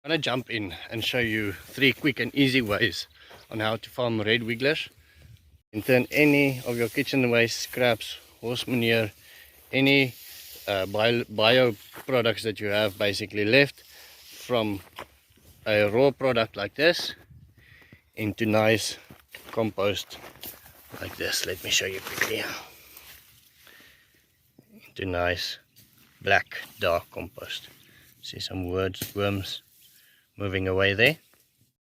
I'm going to jump in and show you 3 quick and easy ways on how to farm Redwiglers. You can turn any of your kitchen waste, scraps, horse manure, any bio products that you have basically left from a raw product like this into nice compost like this. Let me show you quickly. Into nice black dark compost. See some worms moving away there.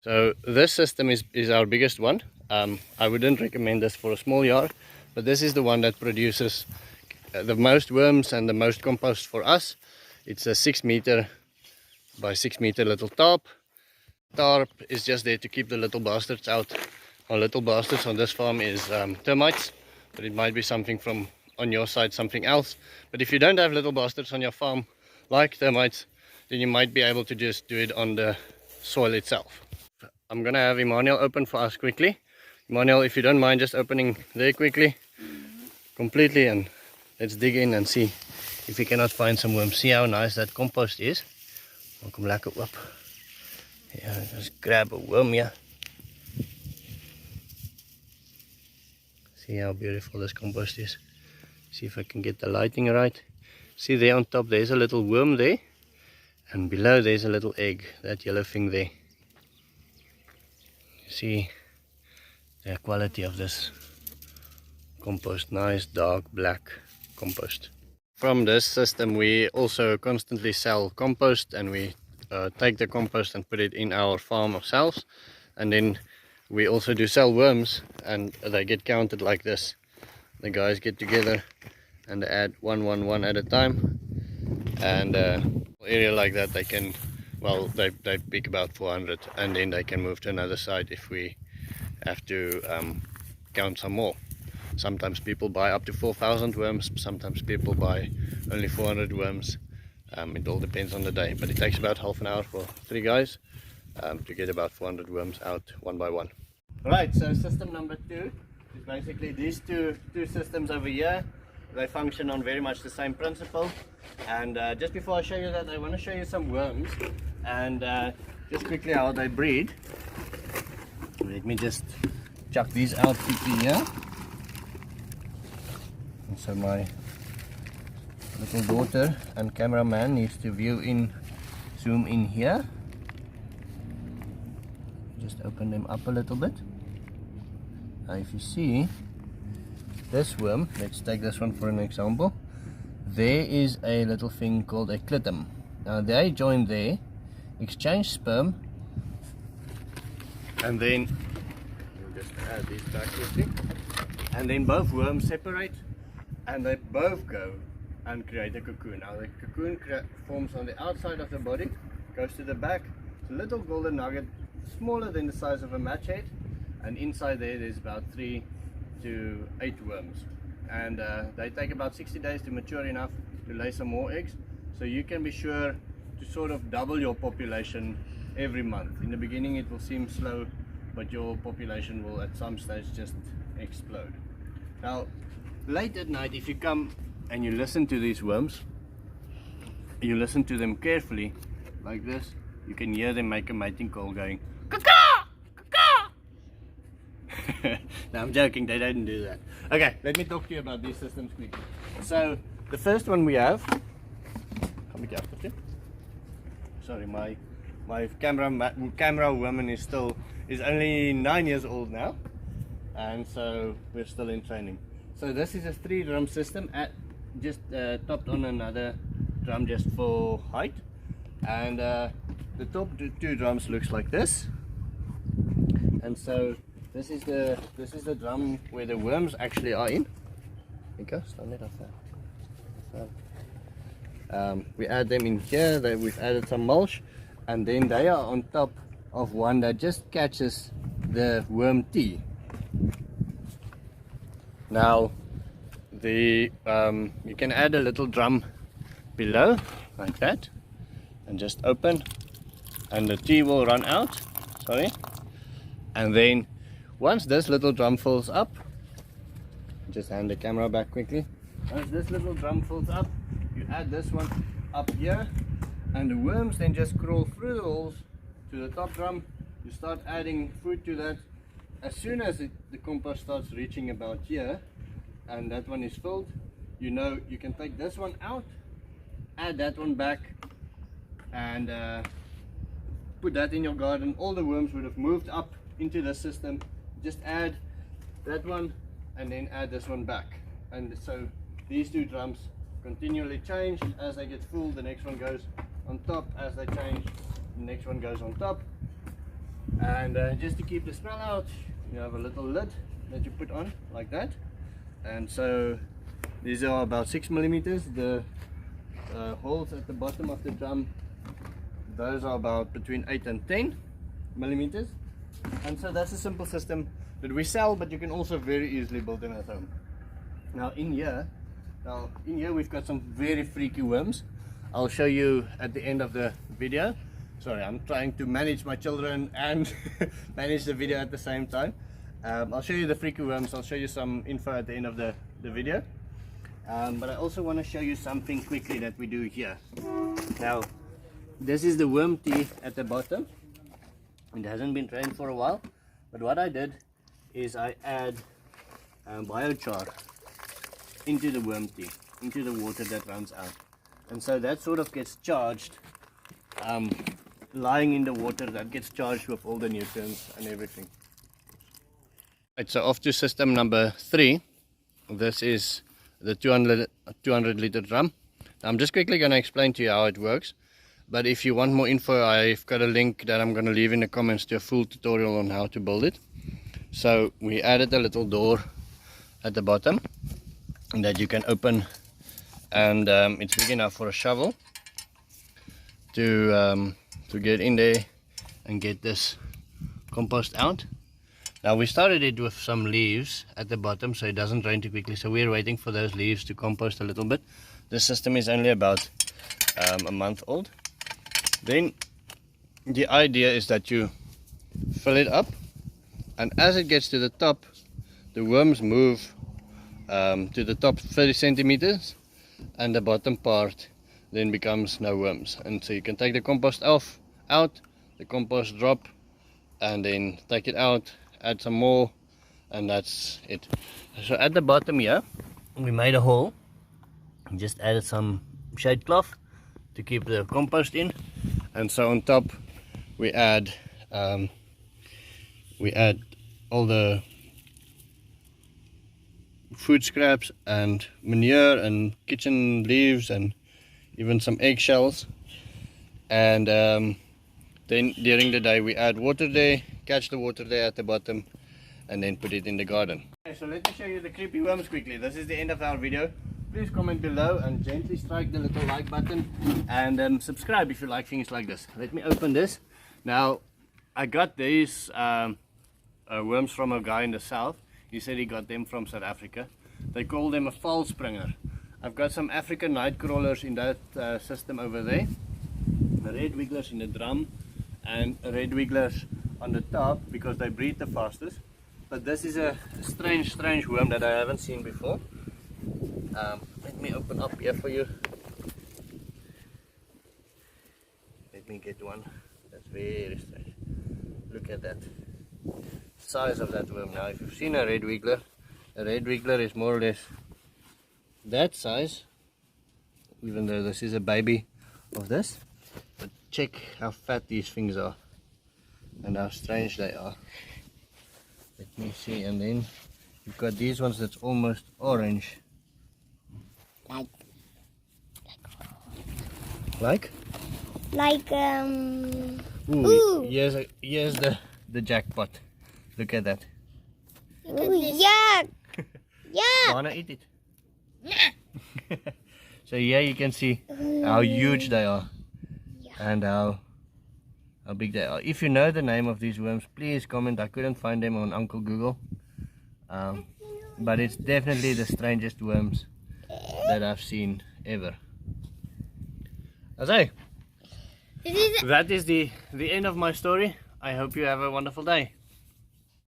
So this system is our biggest one. I wouldn't recommend this for a small yard, but this is the one that produces the most worms and the most compost for us. It's a 6 meter by 6 meter little tarp. Tarp is just there to keep the little bastards out. Our little bastards on this farm is termites, but it might be something from on your side, something else. But if you don't have little bastards on your farm like termites, then you might be able to just do it on the soil itself. I'm gonna have Emmanuel open for us quickly. Emmanuel, if you don't mind just opening there quickly, completely, and let's dig in and see if we cannot find some worms. See how nice that compost is. I'll come lekker oop. Yeah, just grab a worm here. See how beautiful this compost is. See if I can get the lighting right. See there on top, there's a little worm there. And below there's a little egg, that yellow thing there. You see the quality of this compost, nice dark black compost. From this system we also constantly sell compost, and we take the compost and put it in our farm ourselves. And then we also do sell worms, and they get counted like this. The guys get together and they add one at a time, and area like that they can, well, they pick about 400, and then they can move to another side if we have to count some more. Sometimes people buy up to 4,000 worms, sometimes people buy only 400 worms. It all depends on the day, but it takes about half an hour for 3 guys to get about 400 worms out one by one. Right, so system number 2 is basically these two systems over here. They function on very much the same principle. And just before I show you that, I want to show you some worms and just quickly how they breed. Let me just chuck these out quickly here. And so my little daughter and cameraman needs to zoom in here. Just open them up a little bit. Now if you see this worm, let's take this one for an example. There is a little thing called a clitum. Now they join there, exchange sperm, and then we'll just add these back quickly. And then both worms separate, and they both go and create a cocoon. Now the cocoon forms on the outside of the body, goes to the back. It's a little golden nugget, smaller than the size of a match head, and inside there's about 3 to 8 worms, and they take about 60 days to mature enough to lay some more eggs. So you can be sure to sort of double your population every month. In the beginning it will seem slow, but your population will at some stage just explode. Now late at night, if you come and you listen to these worms, you listen to them carefully like this, you can hear them make a mating call going caw-caw, caw-caw. No, I'm joking, they don't do that. Okay, let me talk to you about these systems quickly. So the first one we have, sorry, my camera woman is only 9 years old now, and so we're still in training. So this is a 3-drum system, just topped on another drum just for height, and the top 2 drums looks like this. And so this is the drum where the worms actually are in. Okay, stand it off there. We add them in here. We've added some mulch, and then they are on top of one that just catches the worm tea. Now you can add a little drum below like that and just open, and the tea will run out. Sorry. And then once this little drum fills up, just hand the camera back quickly. Once this little drum fills up, you add this one up here, and the worms then just crawl through the holes to the top drum, you start adding food to that. As soon as the compost starts reaching about here and that one is filled, you know you can take this one out, add that one back, and put that in your garden. All the worms would have moved up into the system. Just add that one and then add this one back, and so these two drums continually change. As they get full, the next one goes on top. As they change, the next one goes on top. And just to keep the smell out, you have a little lid that you put on like that. And so these are about 6 millimeters. The holes at the bottom of the drum, those are about between 8 and 10 millimeters. And so that's a simple system that we sell, but you can also very easily build them at home. Now in here we've got some very freaky worms. I'll show you at the end of the video. Sorry, I'm trying to manage my children and manage the video at the same time. I'll show you the freaky worms. I'll show you some info at the end of the video. But I also want to show you something quickly that we do here. Now, this is the worm tea at the bottom. It hasn't been drained for a while, but what I did is I add biochar into the worm tea, into the water that runs out. And so that sort of gets charged, lying in the water, that gets charged with all the nutrients and everything. Right, so off to system number 3. This is the 200 liter drum. Now I'm just quickly going to explain to you how it works, but if you want more info, I've got a link that I'm going to leave in the comments to a full tutorial on how to build it. So we added a little door at the bottom that you can open, and it's big enough for a shovel to get in there and get this compost out. Now we started it with some leaves at the bottom so it doesn't drain too quickly, so we're waiting for those leaves to compost a little bit. The system is only about a month old. Then the idea is that you fill it up, and as it gets to the top, the worms move to the top 30 centimeters, and the bottom part then becomes no worms. And so you can take the compost out, the compost drop, and then take it out, add some more, and that's it. So at the bottom here we made a hole, just added some shade cloth to keep the compost in, and so on top we add all the food scraps and manure and kitchen leaves and even some eggshells. And then during the day we add water there, catch the water there at the bottom, and then put it in the garden. Okay, so let me show you the creepy worms quickly. This is the end of our video. Please comment below and gently strike the little like button, and subscribe if you like things like this. Let me open this. Now I got these worms from a guy in the south. He said he got them from South Africa. They call them a vaal springer. I've got some African night crawlers in that system over there. The Redwiglers in the drum and Redwiglers on the top because they breed the fastest. But this is a strange worm that I haven't seen before. Let me open up here for you. Let me get one. That's very strange. Look at that size of that worm. Now if you've seen a Redwigler is more or less that size, even though this is a baby of this. But check how fat these things are and how strange they are. Let me see. And then you've got these ones that's almost orange. Like ooh. Here's the jackpot. Look at that. Ooh, yuck! Yuck! Wanna eat it? So here you can see how huge they are and how big they are. If you know the name of these worms, please comment. I couldn't find them on Uncle Google, but it's definitely the strangest worms that I've seen ever. So that is the end of my story. I hope you have a wonderful day.